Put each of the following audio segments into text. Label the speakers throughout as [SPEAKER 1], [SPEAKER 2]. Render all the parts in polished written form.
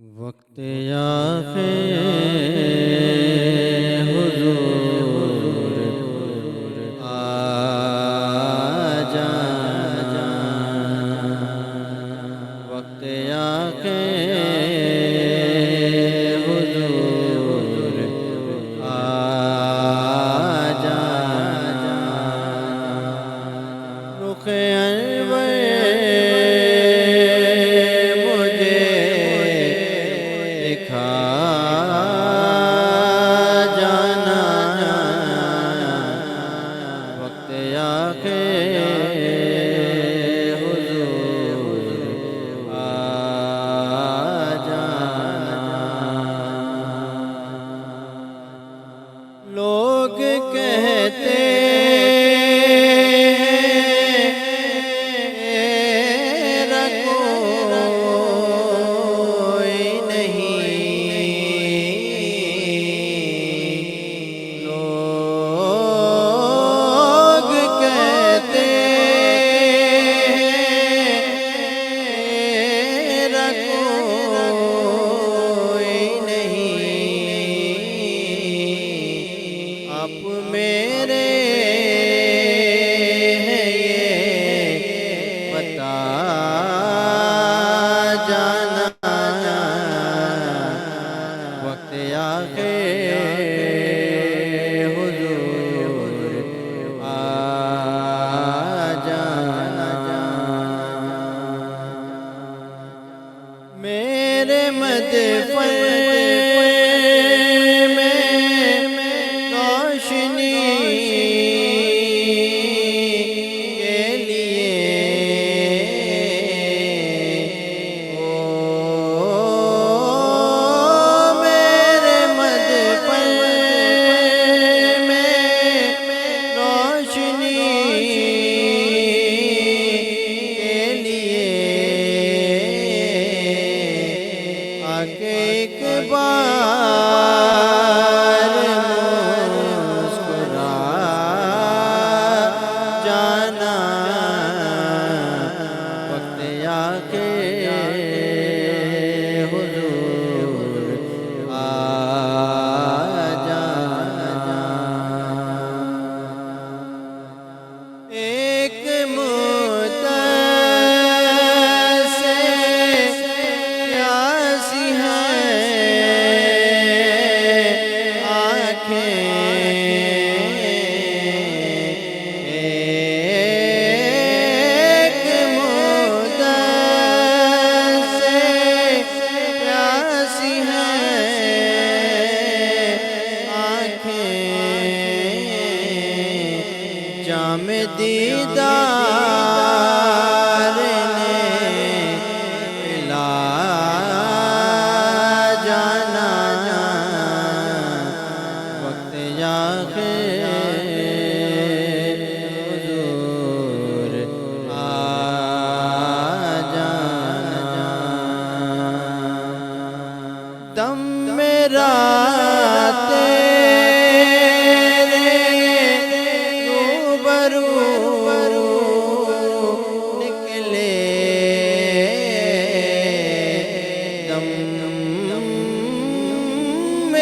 [SPEAKER 1] وقت آخر حضور آ جانا، وقت آخر حضور آ جانا، رخ انور دکھا جانا، وقت آخر حضور آ جانا۔ لوگ کہتے آپ میرے ہیں یہ بتا جانا، وقت آخر حضور آ جانا۔ میرے مدفن ایک بار مسکرا جانا، وقت آخر حضور آ جانا۔ ایک جام دیدار نے پلا جانا، وقت آخر حضور آ جانا۔ دم میرا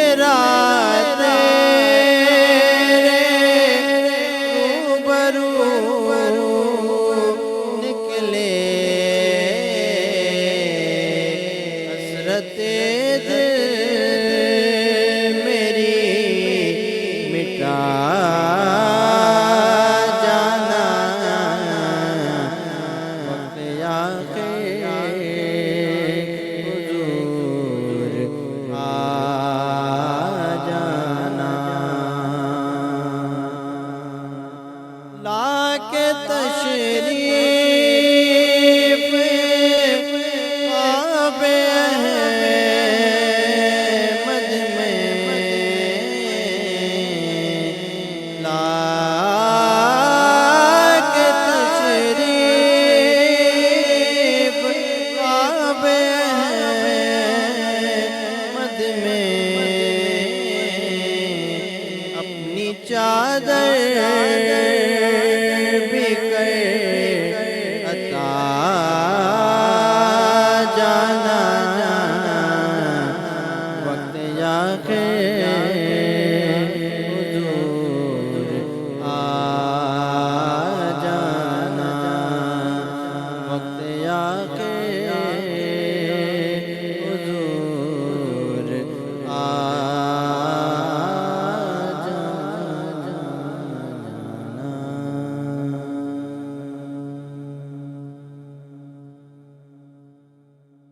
[SPEAKER 1] میرا تیرے روبرو نکلے، حسرت